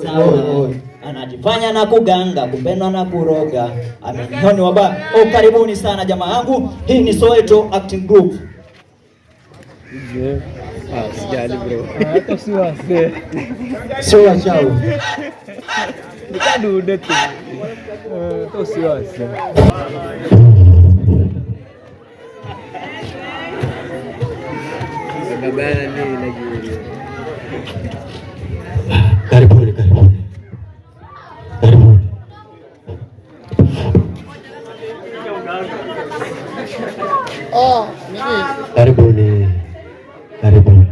Sawa, anajifanya na kuganga, kupendwa na kuroga, amenioni waba. Karibuni sana jamaa yangu, hii ni Soweto Acting Group. Sijali bro. Hata si wase. Sio wachao. Nikadude tu. To si wase. Sabana ni lagi. Karibuni. Karibuni.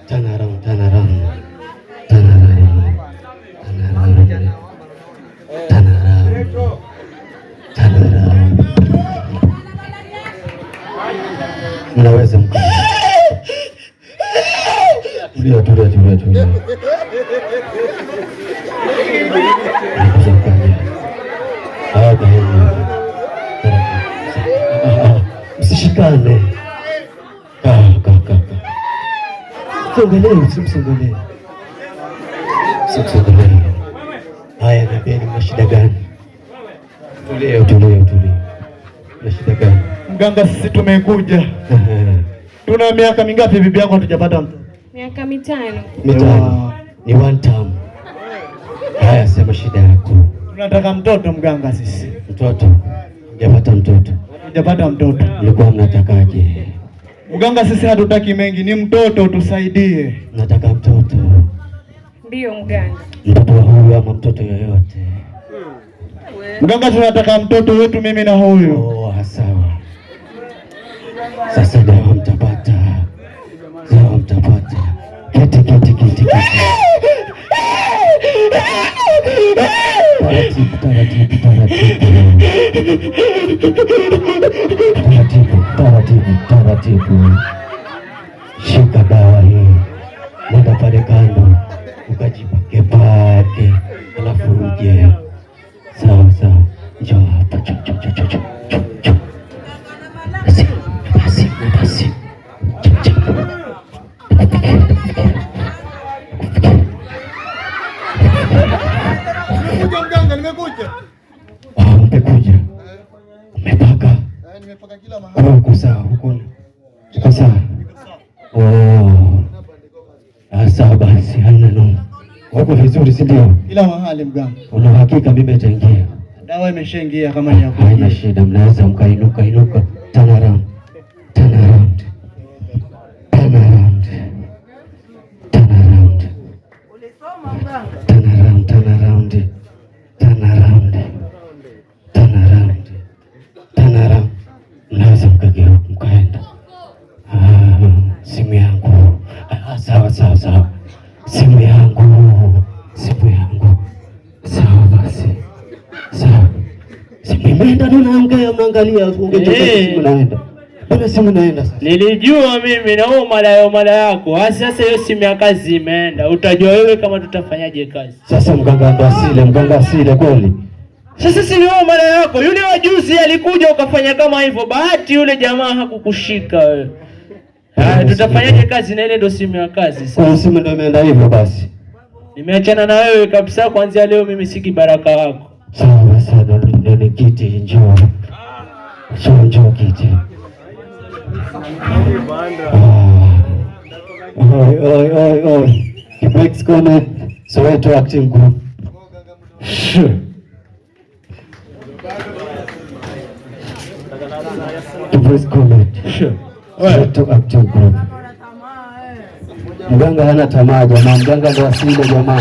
Turn around. Mnaweza mkaa. Tulia. Msishikane. Msongelee. Haya, niambieni mna shida gani? Tulia. Mna shida gani? Mganga, sisi tumekuja. Tuna miaka mingapi bibi yako hatujapata mtoto? Miaka mitano. Ni one time. Haya, sema shida yako. Tunataka mtoto mganga sisi. Mtoto? Hujapata mtoto? Hujapata mtoto. Mlikuwa mnatakaje? Mganga, sisi hatutaki mengi, ni mtoto tusaidie. Nataka mtoto. Ndio mganga. Mtoto wa huyu ama mtoto yoyote? Mganga, tunataka mtoto wetu mimi na huyu. Sawa. Sasa dawa mtapata. Keti. Taratibu. Shika dawa hii. Nenda pale kando ukajipake pake, alafu uje. Sawa. Njoo hapa. Basi. Mganga, nimekuja. Umekuja. Umepaka. Nimepaka kila mahali. Uko sawa. Sawa basi, haina noma. Wako vizuri, si ndio? Kila mahali mganga. Una hakika mimi nitaingia? Dawa imeshaingia kama ni yako. Haina shida, mnaweza mkainuka. Turn around. Ulisoma mganga? Turn around. Mnaweza mkaenda. Simu yangu. Sawa. Simu yangu. Sawa basi. Simu imeenda, mnaangalia ungetoka simu naenda. Bwana simu naenda sasa. Nilijua mimi na huo mada yako. Sasa hiyo simu ya kazi imeenda. Utajua wewe kama tutafanyaje kazi. Sasa mganga asile kweli. Sasa si ni huo mada yako. Yule wajuzi alikuja ukafanya kama hivyo. Bahati yule jamaa hakukushika wewe. Tutafanyaje kazi na ile ndo simu ya kazi sasa. Kwa simu ndio imeenda hivyo basi. Nimeachana na wewe kabisa, kuanzia leo mimi siki baraka wako. Sawa sana, ndio kiti njoo kiti. Oi. Kibreaks comment, Soweto Acting Group. Kibreaks comment. Soweto Acting Group. Mganga hana tamaa jamaa, mganga ndo asili jamaa.